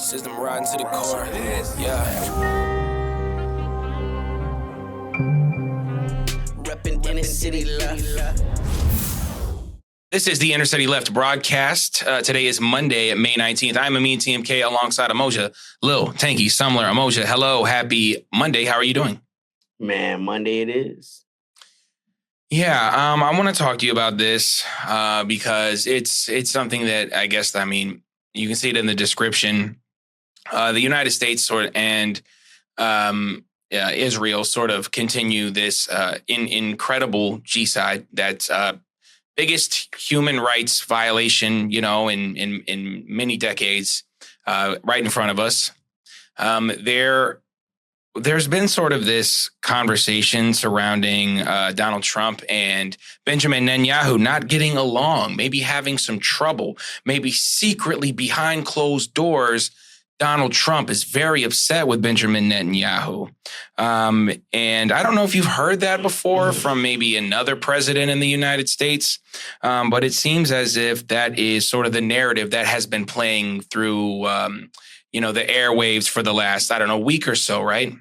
System riding to the core. Yeah. Reppin' inner city left. This is the Inner City Left broadcast. Today is Monday, May 19th. I'm Amin TMK alongside Emoja, Lil, Tanky, Sumler. Emoja, hello, happy Monday. How are you doing? Man, Monday it is. Yeah, I want to talk to you about this because it's something that I guess, you can see it in the description. The United States and Israel sort of continue this incredible genocide that's biggest human rights violation, in many decades, right in front of us. There's been sort of this conversation surrounding Donald Trump and Benjamin Netanyahu not getting along, maybe having some trouble, maybe secretly behind closed doors. Donald Trump is very upset with Benjamin Netanyahu. And I don't know if you've heard that before from maybe another president in the United States, but it seems as if that is sort of the narrative that has been playing through, the airwaves for the last, week or so, right?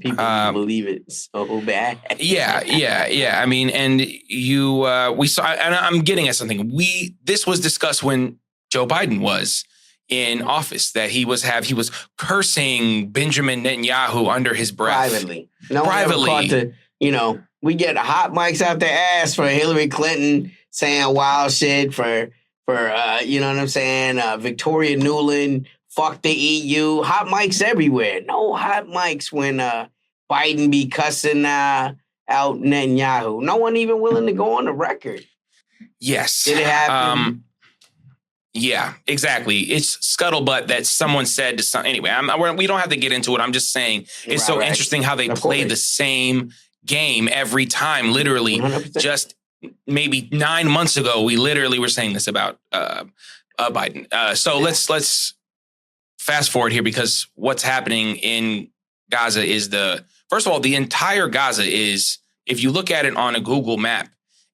People believe it so bad. Yeah. I mean, and we saw, and I'm getting at something. This was discussed when Joe Biden was in office, that he was cursing Benjamin Netanyahu under his breath. Privately. We get hot mics out their ass for Hillary Clinton saying wild shit for you know what I'm saying? Victoria Nuland, fuck the EU. Hot mics everywhere. No hot mics when Biden be cussing out Netanyahu. No one even willing to go on the record. Yes. Did it happen? Yeah, exactly. It's scuttlebutt that someone said to some. Anyway, we don't have to get into it. I'm just saying it's interesting how they play the same game every time. Literally, 100%. Just maybe 9 months ago, we literally were saying this about Biden. Let's fast forward here, because what's happening in Gaza is first of all, the entire Gaza is, if you look at it on a Google map,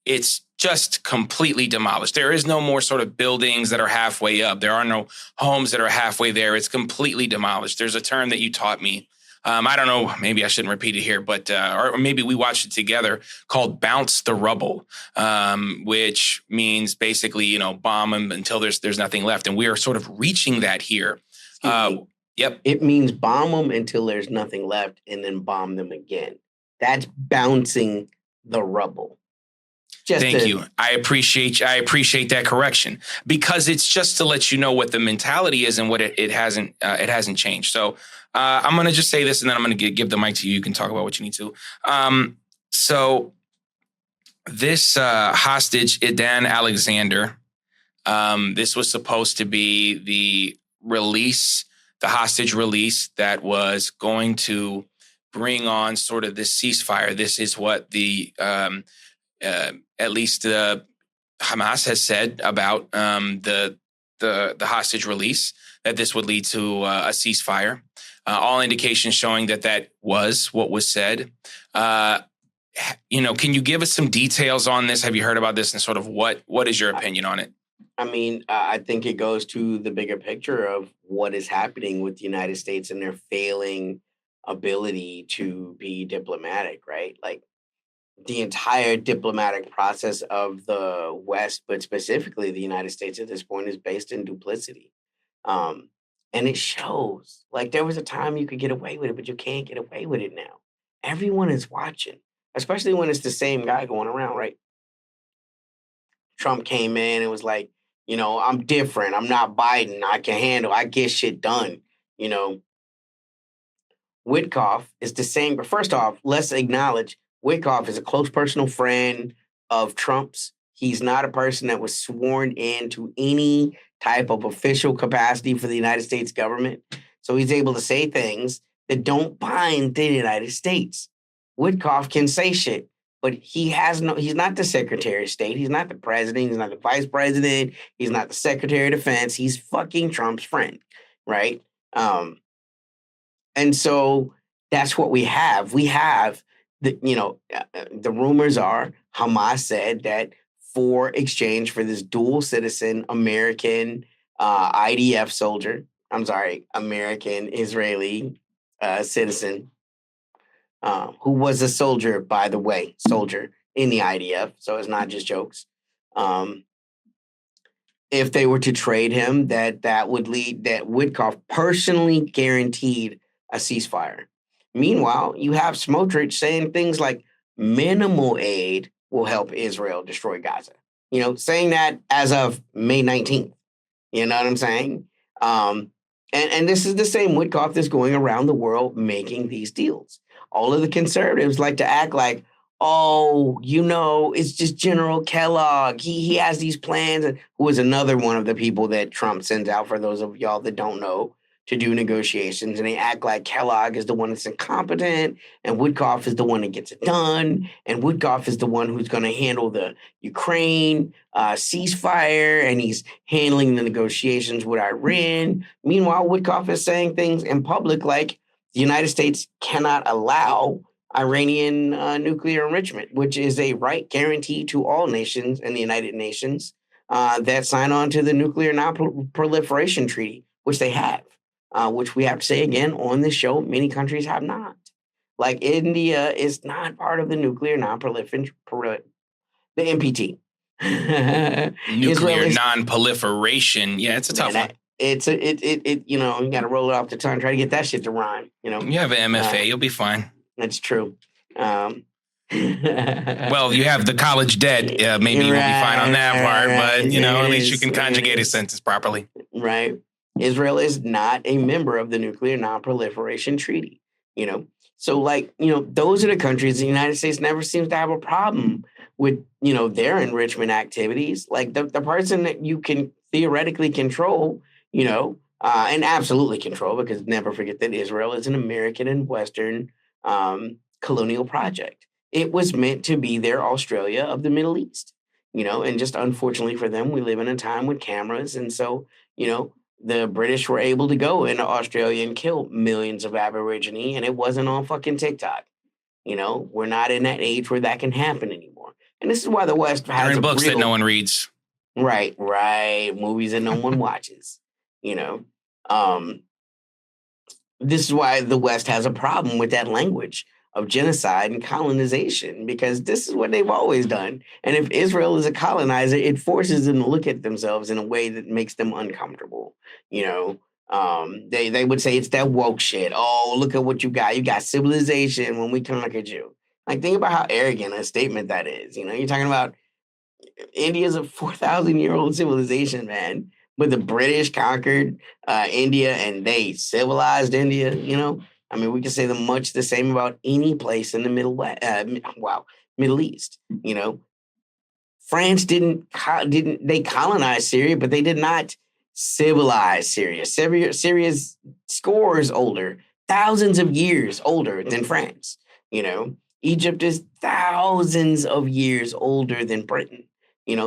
it's just completely demolished. There is no more sort of buildings that are halfway up. There are no homes that are halfway there. It's completely demolished. There's a term that you taught me. I don't know, maybe I shouldn't repeat it here, but or maybe we watched it together, called bounce the rubble, which means basically, bomb them until there's nothing left. And we are sort of reaching that here. Yep. It means bomb them until there's nothing left and then bomb them again. That's bouncing the rubble. Thank you. I appreciate that correction, because it's just to let you know what the mentality is and what it hasn't changed. So I'm going to just say this, and then I'm going to give the mic to you. You can talk about what you need to. So this hostage, Idan Alexander, this was supposed to be the hostage release that was going to bring on sort of this ceasefire. This is what the at least Hamas has said about the hostage release, that this would lead to a ceasefire. All indications showing that was what was said. Can you give us some details on this? Have you heard about this, and sort of what is your opinion on it? I mean, I think it goes to the bigger picture of what is happening with the United States and their failing ability to be diplomatic, right? Like, the entire diplomatic process of the West, but specifically the United States at this point, is based in duplicity. And it shows. Like, there was a time you could get away with it, but you can't get away with it now. Everyone is watching, especially when it's the same guy going around, right? Trump came in and was like, I'm different. I'm not Biden. I get shit done. Witkoff is the same. But first off, let's acknowledge Witkoff is a close personal friend of Trump's. He's not a person that was sworn into any type of official capacity for the United States government. So he's able to say things that don't bind the United States. Witkoff can say shit, but he's not the Secretary of State. He's not the president. He's not the vice president. He's not the Secretary of Defense. He's fucking Trump's friend, right? And so that's what we have. We have the rumors are Hamas said that for exchange for this dual citizen American IDF soldier, I'm sorry, American Israeli citizen who was a soldier, by the way, soldier in the IDF. So it's not just jokes. Um, if they were to trade him, that would lead that Witkoff personally guaranteed a ceasefire. Meanwhile, you have Smotrich saying things like minimal aid will help Israel destroy Gaza. Saying that as of May 19th. You know what I'm saying? And this is the same Witkoff that's going around the world making these deals. All of the conservatives like to act like, oh, it's just General Kellogg. He has these plans, and who is another one of the people that Trump sends out, for those of y'all that don't know, to do negotiations. And they act like Kellogg is the one that's incompetent, and Witkoff is the one that gets it done, and Witkoff is the one who's going to handle the Ukraine ceasefire, and he's handling the negotiations with Iran. Meanwhile, Witkoff is saying things in public like the United States cannot allow Iranian nuclear enrichment, which is a right guaranteed to all nations in the United Nations that sign on to the Nuclear Non-Proliferation Treaty, which they have, which we have to say again on this show, many countries have not. Like India is not part of the Nuclear Non-Proliferation, the NPT. Nuclear non-proliferation. Yeah, it's a tough one. You got to roll it off the tongue, try to get that shit to rhyme. You have an MFA, you'll be fine. That's true. Well, you have the college debt. Maybe you won't be fine on that part, but at least you can conjugate a sentence properly. Right. Israel is not a member of the Nuclear Non-Proliferation Treaty. So those are the countries the United States never seems to have a problem with, their enrichment activities. Like the person that you can theoretically control, and absolutely control, because never forget that Israel is an American and Western colonial project. It was meant to be their Australia of the Middle East, and just unfortunately for them, we live in a time with cameras. And so, the British were able to go into Australia and kill millions of Aborigine, and it wasn't on fucking TikTok. We're not in that age where that can happen anymore. And this is why the West has books that no one reads. Right. Movies that no one watches, This is why the West has a problem with that language of genocide and colonization, because this is what they've always done. And if Israel is a colonizer, it forces them to look at themselves in a way that makes them uncomfortable. They would say it's that woke shit. Oh, look at what you got. You got civilization when we can look at you. Like, think about how arrogant a statement that is. You're talking about India's a 4,000-year-old civilization, man. But the British conquered India and they civilized India, I mean, we can say much the same about any place in the Middle East. France didn't they colonize Syria, but they did not civilize Syria. Syria's scores older, thousands of years older than France. Egypt is thousands of years older than Britain.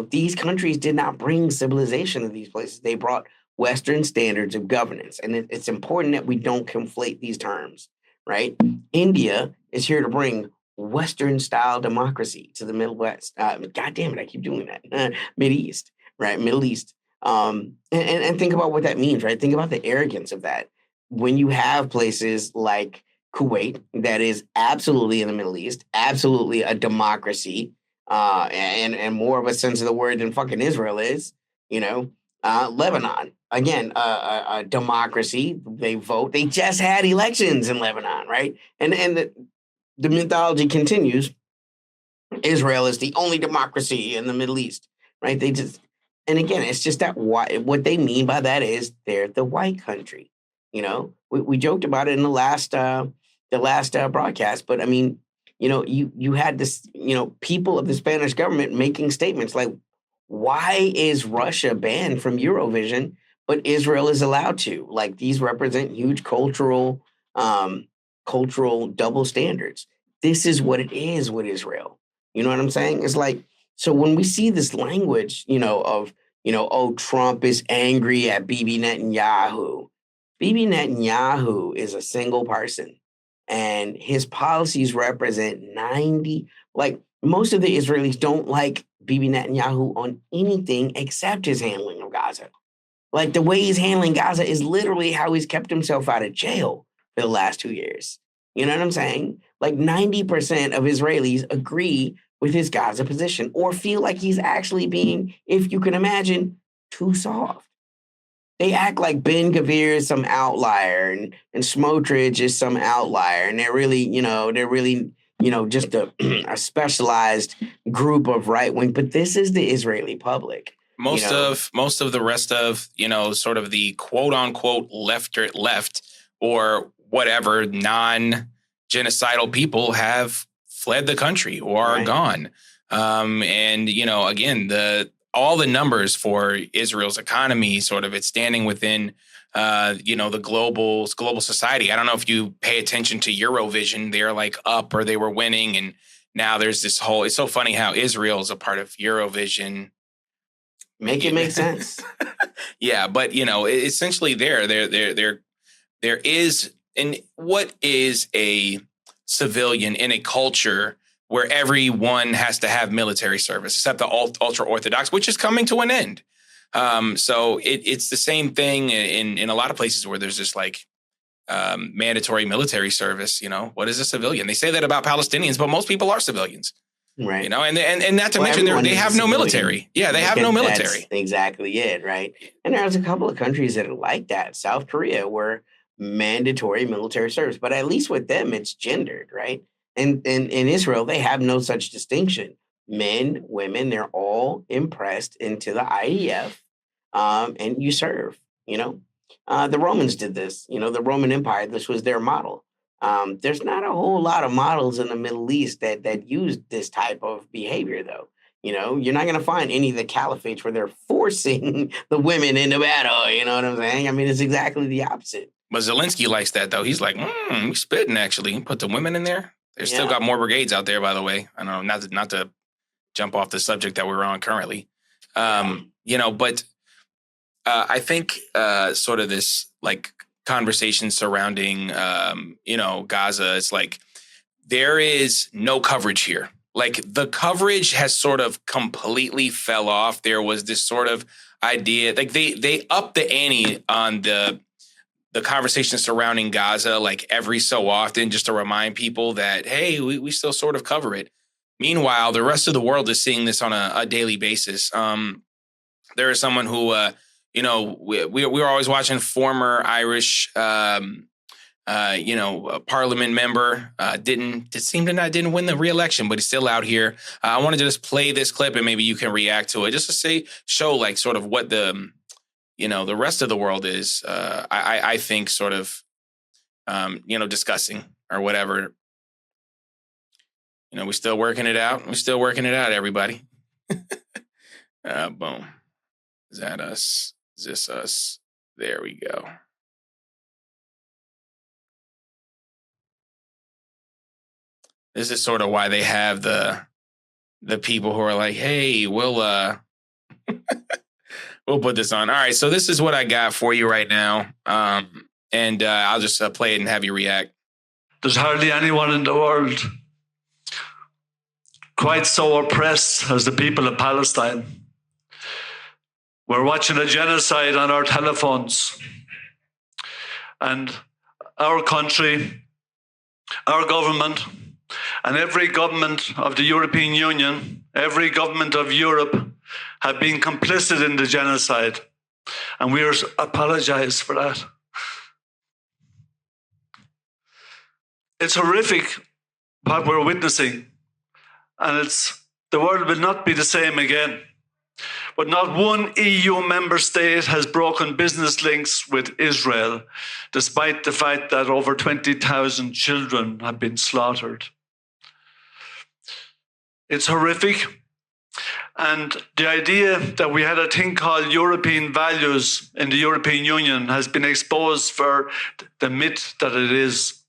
These countries did not bring civilization to these places. They brought Western standards of governance. And it's important that we don't conflate these terms, right? India is here to bring Western-style democracy to the Middle West. God damn it, I keep doing that. Mideast, right? Middle East. And think about what that means, right? Think about the arrogance of that. When you have places like Kuwait, that is absolutely in the Middle East, absolutely a democracy, and more of a sense of the word than fucking Israel is, Lebanon, again, a democracy. They vote. They just had elections in Lebanon, right? And the mythology continues. Israel is the only democracy in the Middle East, right? And again, it's just that what they mean by that is they're the white country. We joked about it in the last broadcast, but I mean, you had this, people of the Spanish government making statements like, why is Russia banned from Eurovision, but Israel is allowed to? Like, these represent huge cultural double standards. This is what it is with Israel. You know what I'm saying? It's like, so when we see this language, oh, Trump is angry at Bibi Netanyahu. Bibi Netanyahu is a single person. And his policies represent most of the Israelis don't like Bibi Netanyahu on anything except his handling of Gaza. Like the way he's handling Gaza is literally how he's kept himself out of jail for the last 2 years. You know what I'm saying? Like 90% of Israelis agree with his Gaza position or feel like he's actually being, if you can imagine, too soft. They act like Ben Gavir is some outlier and Smotrich is some outlier. And they're really, just a specialized group of right wing. But this is the Israeli public. Most of the rest of, sort of the quote unquote left or whatever non-genocidal people have fled the country or are gone. And, again, all the numbers for Israel's economy, sort of it's standing within, the global society. I don't know if you pay attention to Eurovision. They're like up or they were winning. And now there's this whole, it's so funny how Israel is a part of Eurovision. Make it make sense. Yeah. But, essentially there is, and what is a civilian in a culture where everyone has to have military service, except the ultra-Orthodox, which is coming to an end. So it's the same thing in a lot of places where there's this like mandatory military service. What is a civilian? They say that about Palestinians, but most people are civilians. Right. And not to mention they have no military. Yeah, they have no military. That's exactly it, right? And there's a couple of countries that are like that. South Korea, where mandatory military service, but at least with them, it's gendered, right? And in Israel, they have no such distinction. Men, women, they're all impressed into the IDF, and you serve, The Romans did this, the Roman Empire, this was their model. There's not a whole lot of models in the Middle East that use this type of behavior, though. You're not going to find any of the caliphates where they're forcing the women into battle. You know what I'm saying? I mean, it's exactly the opposite. But Zelensky likes that, though. He's like, he's spitting, actually. Put the women in there. They've still got more brigades out there, by the way. I don't know, not to jump off the subject that we're on currently. But I think sort of this like conversation surrounding, Gaza, it's like there is no coverage here. Like the coverage has sort of completely fell off. There was this sort of idea, like they upped the ante on the conversation surrounding Gaza, like every so often, just to remind people that, hey, we still sort of cover it. Meanwhile, the rest of the world is seeing this on a daily basis. There is someone who, we were always watching former Irish, parliament member, didn't win the re-election, but he's still out here. I wanted to just play this clip and maybe you can react to it, just to show like sort of what the rest of the world is, I think sort of, discussing or whatever. We're still working it out. Everybody. Boom. Is that us? Is this us? There we go. This is sort of why they have the people who are like, hey, we'll we'll put this on. All right, so this is what I got for you right now. And I'll just play it and have you react. There's hardly anyone in the world quite so oppressed as the people of Palestine. We're watching a genocide on our telephones. And our country, our government, and every government of the European Union, every government of Europe have been complicit in the genocide. And we apologize for that. It's horrific what we're witnessing. And the world will not be the same again. But not one EU member state has broken business links with Israel, despite the fact that over 20,000 children have been slaughtered. It's horrific. And the idea that we had a thing called European values in the European Union has been exposed for the myth that it is.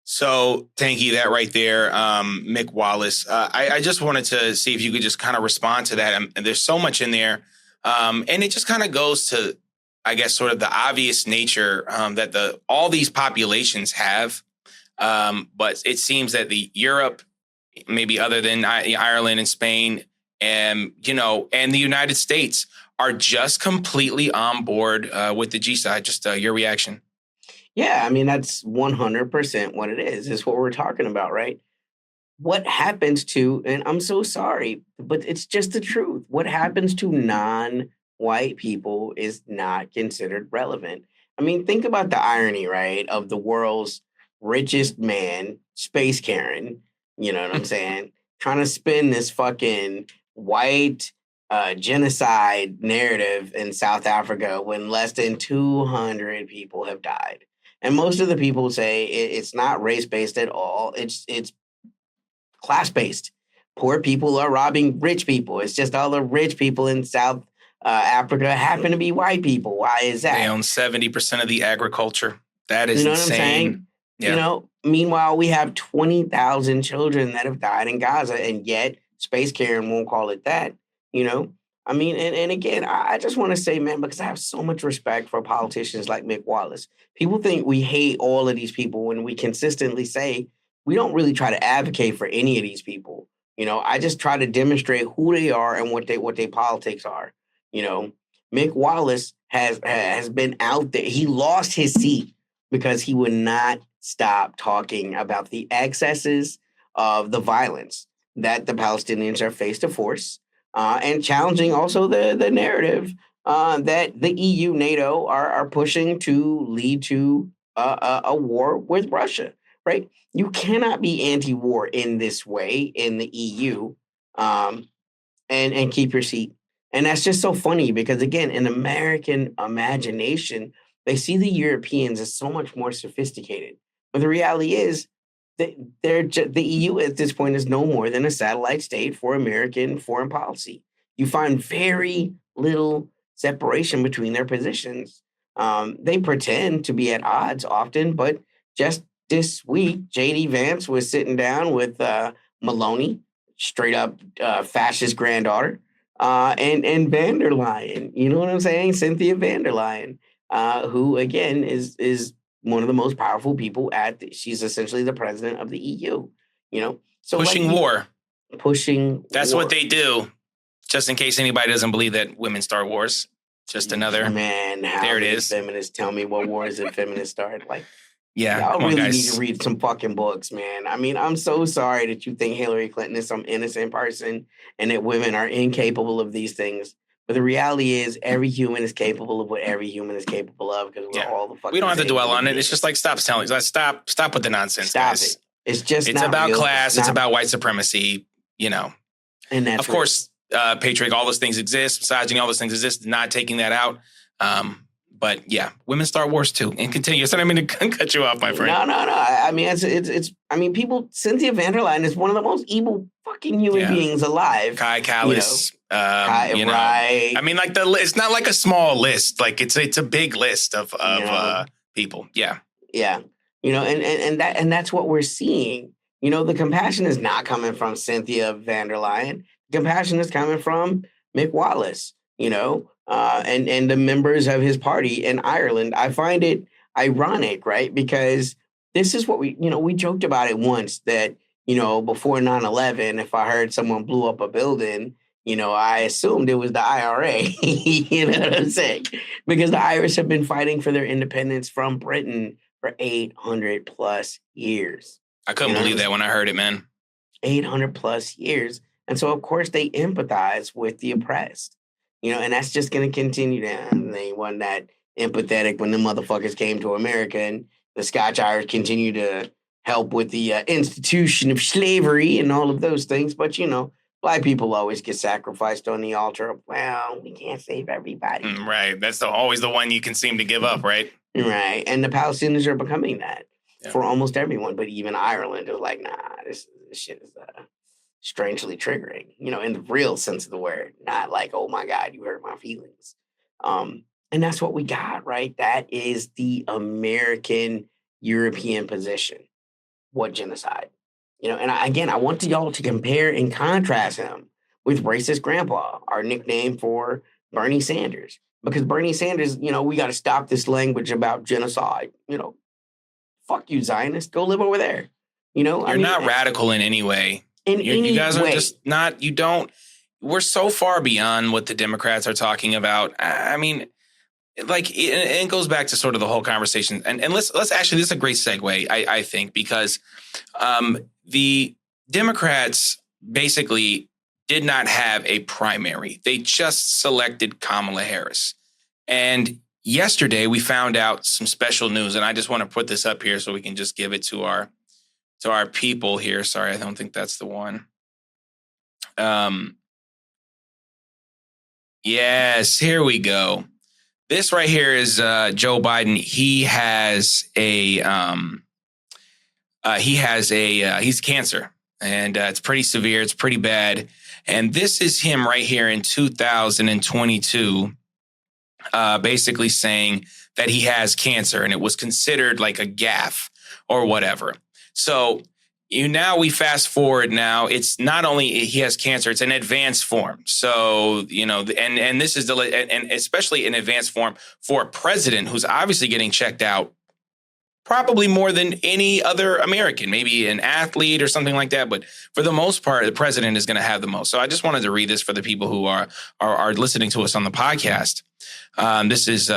So, Tanky, that right there, Mick Wallace. I just wanted to see if you could just kind of respond to that. And there's so much in there. And it just kind of goes to, I guess, sort of the obvious nature that all these populations have. But it seems that the Europe, maybe other than Ireland and Spain, and the United States are just completely on board with the G side. Just your reaction. Yeah, I mean, that's 100% what it is. It's what we're talking about, right? What happens to, and I'm so sorry, but it's just the truth. What happens to non-white people is not considered relevant. I mean, think about the irony, right, of the world's richest man, Space Karen, you know what I'm saying, trying to spin this fucking white genocide narrative in South Africa when less than 200 people have died. And most of the people say it's not race-based at all. It's class-based. Poor people are robbing rich people. It's just all the rich people in South Africa happen to be white people. Why is that? They own 70% of the agriculture. That is You know what I'm insane. saying? Yeah. You know, meanwhile, we have 20,000 children that have died in Gaza, and yet Space Karen won't call it that, you know? I mean, and again, I just want to say, man, because I have so much respect for politicians like Mick Wallace. People think we hate all of these people when we consistently say we don't really try to advocate for any of these people. You know, I just try to demonstrate who they are and what their politics are. You know, Mick Wallace has been out there. He lost his seat because he would not stop talking about the excesses of the violence that the Palestinians are faced to force, and challenging also the narrative that the EU, NATO are pushing to lead to a war with Russia, right? You cannot be anti-war in this way in the EU and keep your seat. And that's just so funny because, again, in American imagination, they see the Europeans as so much more sophisticated. But the reality is that the EU at this point is no more than a satellite state for American foreign policy. You find very little separation between their positions. They pretend to be at odds often, but just this week, J.D. Vance was sitting down with Maloney, straight up fascist granddaughter, and van der Leyen. You know what I'm saying? Cynthia van der Leyen, who again is one of the most powerful people she's essentially the president of the EU. You know, so pushing war. Pushing. That's war. what they do. Just in case anybody doesn't believe that women start wars. Just another. Man, there it is. Feminists tell me what wars and feminists start. Like, yeah, y'all really need to read some fucking books, man. I mean, I'm so sorry that you think Hillary Clinton is some innocent person and that women are incapable of these things. But the reality is, every human is capable of what every human is capable of because we're all the fucking. We don't have to dwell on it. It's just like stop with the nonsense. Stop guys. It. It's not about real. Class. It's about white supremacy. You know, and that's of course, patriarchy. All those things exist. Misogyny. All those things exist. Not taking that out. But yeah, women start wars too. And continue. So I mean to cut you off, my friend. No. I mean, it's. I mean, people. Cynthia van der Leyen is one of the most evil fucking human beings alive. Kai Callis. Right. I mean, like it's not like a small list. Like it's a big list of people. Yeah. Yeah. You know, and that's what we're seeing. You know, the compassion is not coming from Cynthia van der Leyen. The compassion is coming from Mick Wallace. You know. And the members of his party in Ireland. I find it ironic, right? Because this is what we joked about it once that, before 9/11, if I heard someone blew up a building, I assumed it was the IRA. You know what I'm saying? Because the Irish have been fighting for their independence from Britain for 800 plus years. I couldn't believe that when I heard it, man. 800 plus years. And so, of course, they empathize with the oppressed. And that's just going to continue down. They weren't that empathetic when the motherfuckers came to America, and the Scotch Irish continue to help with the institution of slavery and all of those things. But, Black people always get sacrificed on the altar of, well, we can't save everybody. Right. That's always the one you can seem to give up, right? Right. And the Palestinians are becoming that for almost everyone. But even Ireland is like, nah, this shit is strangely triggering, in the real sense of the word, not like, oh my God, you hurt my feelings. And that's what we got, right? That is the American European position. What genocide? And I want y'all to compare and contrast him with racist grandpa, our nickname for Bernie Sanders. Because Bernie Sanders, we got to stop this language about genocide. Fuck you, Zionists. Go live over there. You're not radical in any way. You guys are just not, you don't, we're so far beyond what the Democrats are talking about. I mean, like it goes back to sort of the whole conversation. And let's actually, this is a great segue, I think, because the Democrats basically did not have a primary. They just selected Kamala Harris. And yesterday we found out some special news, and I just want to put this up here so we can just give it to our people here. Sorry, I don't think that's the one. Yes, here we go. This right here is Joe Biden. He's cancer, and it's pretty severe. It's pretty bad. And this is him right here in 2022, basically saying that he has cancer, and it was considered like a gaffe or whatever. So we fast forward now. It's not only he has cancer, it's an advanced form. So, and this is and especially an advanced form for a president who's obviously getting checked out probably more than any other American, maybe an athlete or something like that. But for the most part, the president is going to have the most. So I just wanted to read this for the people who are listening to us on the podcast. This is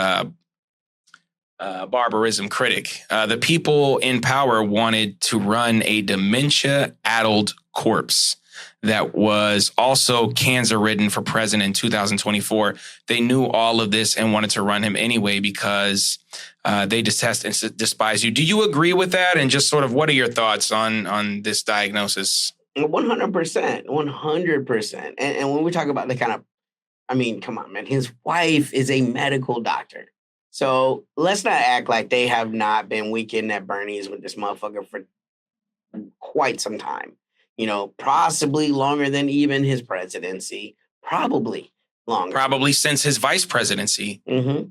barbarism critic. The people in power wanted to run a dementia-addled corpse that was also cancer-ridden for president in 2024. They knew all of this and wanted to run him anyway because they detest and despise you. Do you agree with that? And just sort of what are your thoughts on this diagnosis? 100%. 100%. And when we talk about the kind of, I mean, come on, man. His wife is a medical doctor. So let's not act like they have not been weekend at Bernie's with this motherfucker for quite some time. Possibly longer than even his presidency. Probably longer. Probably since his vice presidency. Mm-hmm.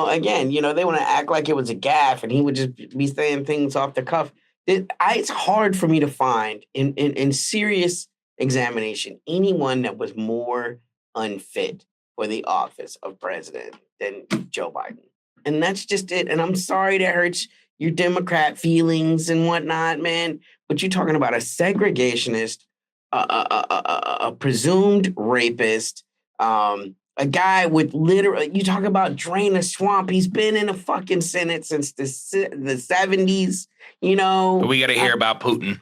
Again, they want to act like it was a gaffe and he would just be saying things off the cuff. It's hard for me to find in serious examination anyone that was more unfit for the office of president than Joe Biden. And that's just it. And I'm sorry that hurts your Democrat feelings and whatnot, man. But you're talking about a segregationist, a presumed rapist, a guy with literally, you talk about drain a swamp. He's been in the fucking Senate since the 70s, But we got to hear about Putin.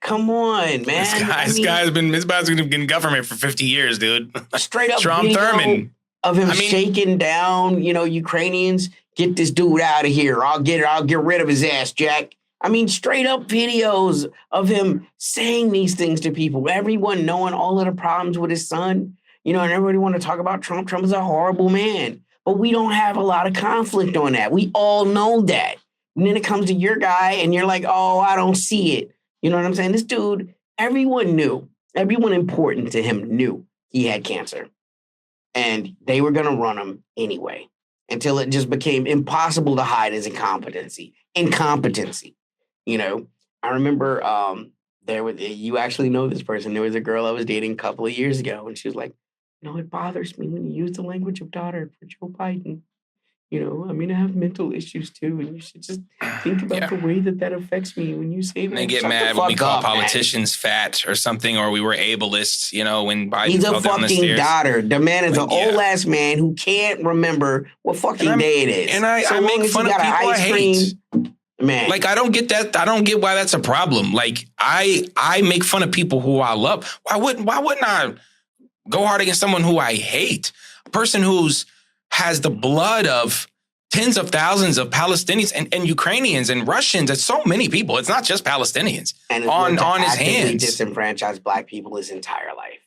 Come on, man. This guy's been in government for 50 years, dude. Straight up Strom Thurmond. Of him shaking down, Ukrainians, get this dude out of here. I'll get rid of his ass, Jack. Straight up videos of him saying these things to people. Everyone knowing all of the problems with his son, and everybody want to talk about Trump. Trump is a horrible man, but we don't have a lot of conflict on that. We all know that. And then it comes to your guy and you're like, oh, I don't see it. You know what I'm saying? This dude, everyone important to him knew he had cancer. And they were going to run him anyway until it just became impossible to hide his incompetency. I remember you actually know this person. There was a girl I was dating a couple of years ago, and she was like, it bothers me when you use the language of daughter for Joe Biden. I have mental issues too, and you should just think about the way that affects me when you say that. They get mad when we call politicians fat or something, or we were ableists, when Biden fell down the stairs. He's a fucking daughter. The man is an old-ass man who can't remember what fucking day it is. And I make fun of people I hate. Man. Like, I don't get that. I don't get why that's a problem. Like, I make fun of people who I love. Why wouldn't I go hard against someone who I hate? A person who's has the blood of tens of thousands of Palestinians and Ukrainians and Russians and so many people. It's not just Palestinians and on his hands. Disenfranchised Black people his entire life.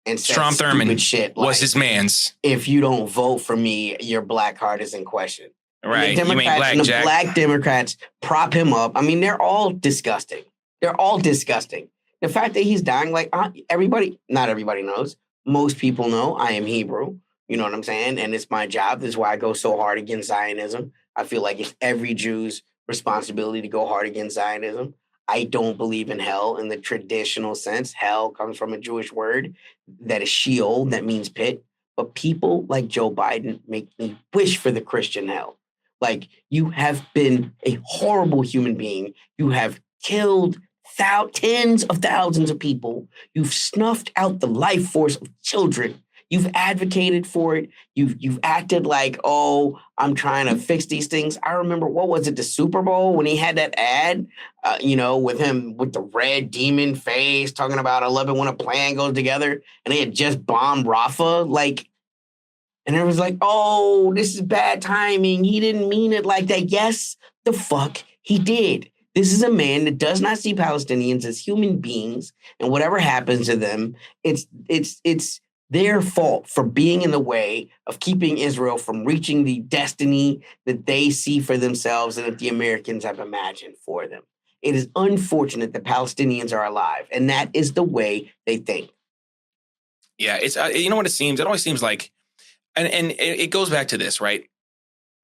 And Strom Thurmond shit was his man's. If you don't vote for me, your black heart is in question. Right. The Democrats and the Black Democrats prop him up. They're all disgusting. The fact that he's dying, like not everybody knows. Most people know I am Hebrew. You know what I'm saying? And it's my job. This is why I go so hard against Zionism. I feel like it's every Jew's responsibility to go hard against Zionism. I don't believe in hell in the traditional sense. Hell comes from a Jewish word that is Sheol, that means pit. But people like Joe Biden make me wish for the Christian hell. Like, you have been a horrible human being. You have killed tens of thousands of people. You've snuffed out the life force of children. You've advocated for it. You've acted like, oh, I'm trying to fix these things. I remember, what was it, the Super Bowl, when he had that ad, with him with the red demon face talking about, I love it when a plan goes together, and they had just bombed Rafah, and it was like, oh, this is bad timing. He didn't mean it like that. Yes, the fuck he did. This is a man that does not see Palestinians as human beings, and whatever happens to them, it's their fault for being in the way of keeping Israel from reaching the destiny that they see for themselves and that the Americans have imagined for them. It is unfortunate that Palestinians are alive, and that is the way they think. Yeah, it's you know what it seems? It always seems like, and it goes back to this, right?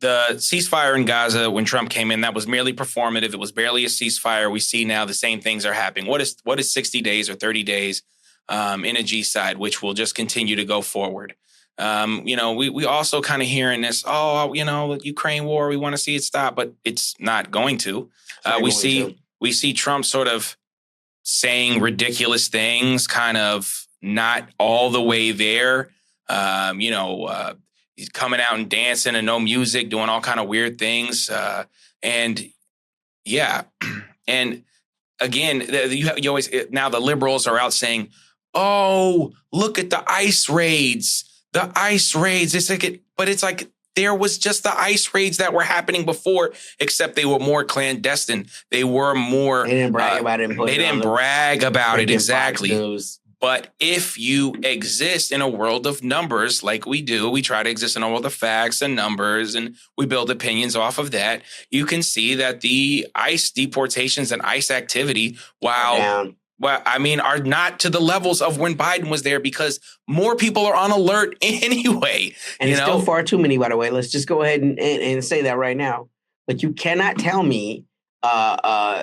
The ceasefire in Gaza, when Trump came in, that was merely performative. It was barely a ceasefire. We see now the same things are happening. What is 60 days or 30 days in a G side, which will just continue to go forward? We also kind of hearing this, the Ukraine war, we want to see it stop, but it's not going to. We see Trump sort of saying ridiculous things, kind of not all the way there. He's coming out and dancing and no music, doing all kind of weird things. And again, you always, now the liberals are out saying, oh, look at the ICE raids. The ICE raids. It's like there was just the ICE raids that were happening before, except they were more clandestine. They were more. They didn't brag about it. They didn't brag about it. Exactly. But if you exist in a world of numbers like we do, we try to exist in a world of facts and numbers, and we build opinions off of that. You can see that the ICE deportations and ICE activity, are not to the levels of when Biden was there, because more people are on alert anyway. And it's still far too many, by the way. Let's just go ahead and say that right now. But you cannot tell me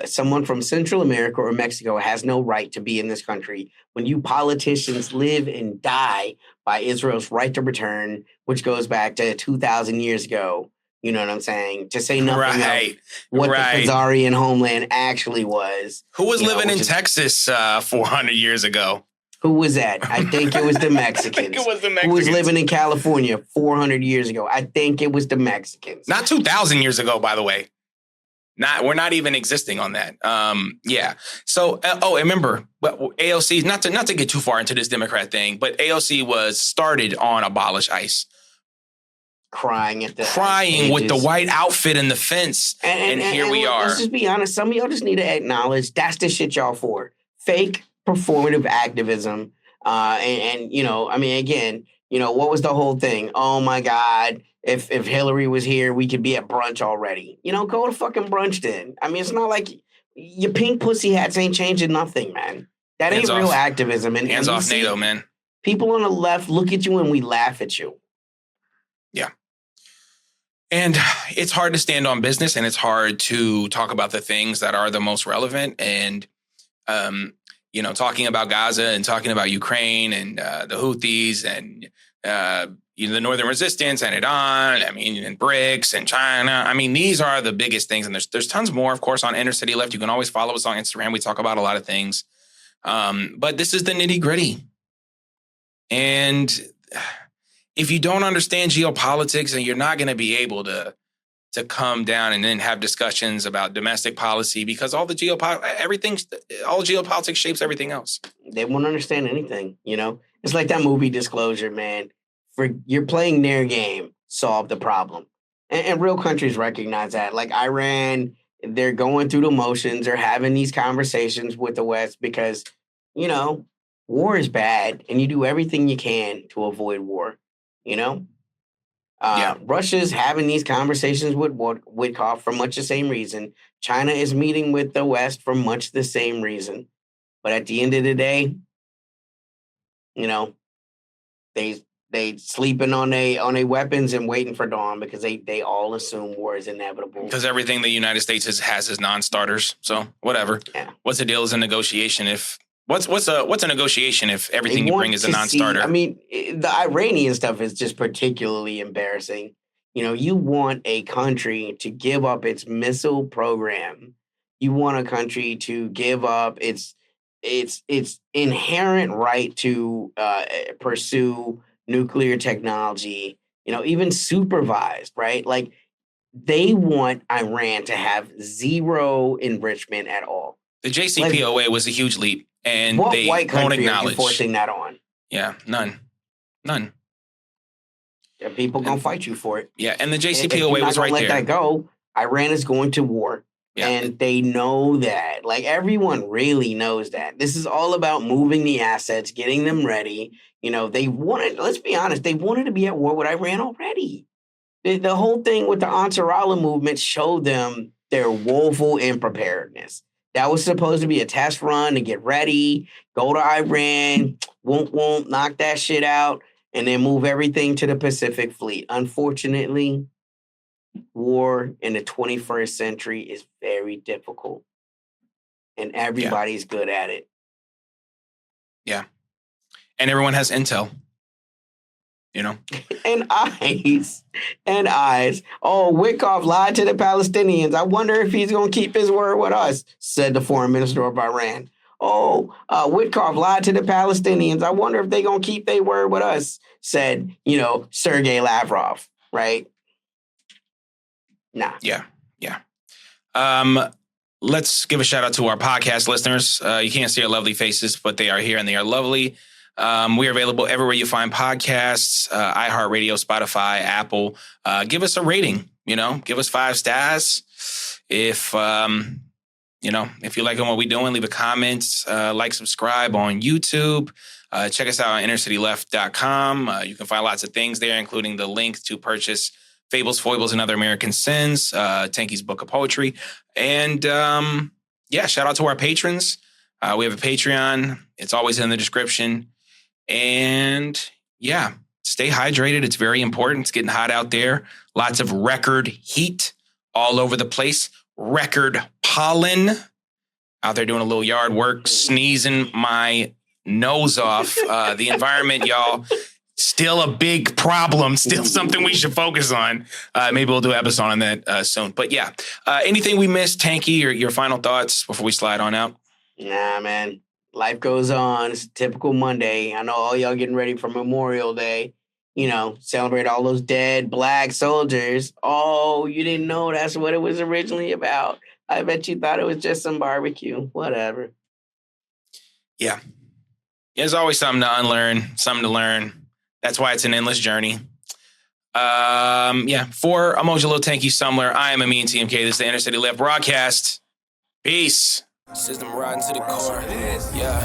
someone from Central America or Mexico has no right to be in this country when you politicians live and die by Israel's right to return, which goes back to 2,000 years ago. You know what I'm saying? To say nothing of what the Khazarian homeland actually was. Who was living in Texas 400 years ago? Who was that? I think it was the Mexicans. I think it was the Mexicans. Who was living in California 400 years ago? I think it was the Mexicans. Not 2,000 years ago, by the way. We're not even existing on that. So, remember, AOC, not to get too far into this Democrat thing, but AOC was started on abolish ICE. Crying with the white outfit and the fence. And here we are. Let's just be honest. Some of y'all just need to acknowledge that's the shit y'all for. Fake performative activism. Again, what was the whole thing? Oh my God. If Hillary was here, we could be at brunch already. Go to fucking brunch then. I mean, it's not like your pink pussy hats ain't changing nothing, man. That ain't real activism. And hands off NATO, man. People on the left look at you and we laugh at you. Yeah. And it's hard to stand on business, and it's hard to talk about the things that are the most relevant. And, talking about Gaza and talking about Ukraine and the Houthis and, the Northern Resistance and Iran, and BRICS and China. These are the biggest things. And there's tons more, of course, on Inner City Left. You can always follow us on Instagram. We talk about a lot of things. But this is the nitty gritty. And if you don't understand geopolitics, and you're not going to be able to come down and then have discussions about domestic policy, because all geopolitics shapes everything else. They won't understand anything, It's like that movie Disclosure, man. You're playing their game, solve the problem. And real countries recognize that. Like Iran, they're going through the motions. They're having these conversations with the West because, war is bad, and you do everything you can to avoid war, Russia's having these conversations with Witkoff for much the same reason. China is meeting with the West for much the same reason. But at the end of the day, they sleeping on they weapons and waiting for dawn because they all assume war is inevitable. Because everything the United States has is non-starters. So whatever. Yeah. What's the deal is a negotiation if what's a negotiation if everything you bring is a non-starter? The Iranian stuff is just particularly embarrassing. You want a country to give up its missile program. you want a country to give up its inherent right to pursue nuclear technology, even supervised, right? Like they want Iran to have zero enrichment at all. The JCPOA was a huge leap, and What they white won't country are you acknowledge. forcing that on? Yeah, none. Yeah, people gonna fight you for it. Yeah, and the If you're JCPOA not was gonna right let there. that go, Iran is going to war. Yeah. And they know that. Like everyone really knows that. This is all about moving the assets, getting them ready. They wanted, let's be honest, they wanted to be at war with Iran already. The whole thing with the Ansarallah movement showed them their woeful impreparedness. That was supposed to be a test run to get ready, go to Iran, won't knock that shit out, and then move everything to the Pacific Fleet. Unfortunately, war in the 21st century is very difficult, and everybody's good at it. Yeah. And everyone has intel. And eyes. Oh, Wickoff lied to the Palestinians. I wonder if he's going to keep his word with us, said the foreign minister of Iran. Oh, Wickoff lied to the Palestinians. I wonder if they're going to keep their word with us, said, Sergei Lavrov, right? Nah. Yeah. Let's give a shout out to our podcast listeners. You can't see our lovely faces, but they are here and they are lovely. We are available everywhere you find podcasts, iHeartRadio, Spotify, Apple. Give us a rating, give us 5 stars. If you like what we're doing, leave a comment, subscribe on YouTube. Check us out on innercityleft.com. You can find lots of things there, including the link to purchase Fables, Foibles, and Other American Sins, Tanky's book of poetry. And shout out to our patrons. We have a Patreon. It's always in the description. And stay hydrated. It's very important. It's getting hot out there. Lots of record heat all over the place. Record pollen. Out there doing a little yard work, sneezing my nose off. The environment, y'all, still a big problem. Still something we should focus on. Maybe we'll do an episode on that soon. But anything we missed, Tanky, or your final thoughts before we slide on out? Nah, man. Life goes on. It's a typical Monday. I know all y'all getting ready for Memorial Day. Celebrate all those dead Black soldiers. Oh, you didn't know that's what it was originally about. I bet you thought it was just some barbecue. Whatever. Yeah. There's always something to unlearn, something to learn. That's why it's an endless journey. For Emoji Little Tanky Sumler, I am Amin TMK. This is the Inner City Left broadcast. Peace. System riding to the core. Yeah.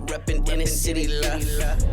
Reppin' inner city left.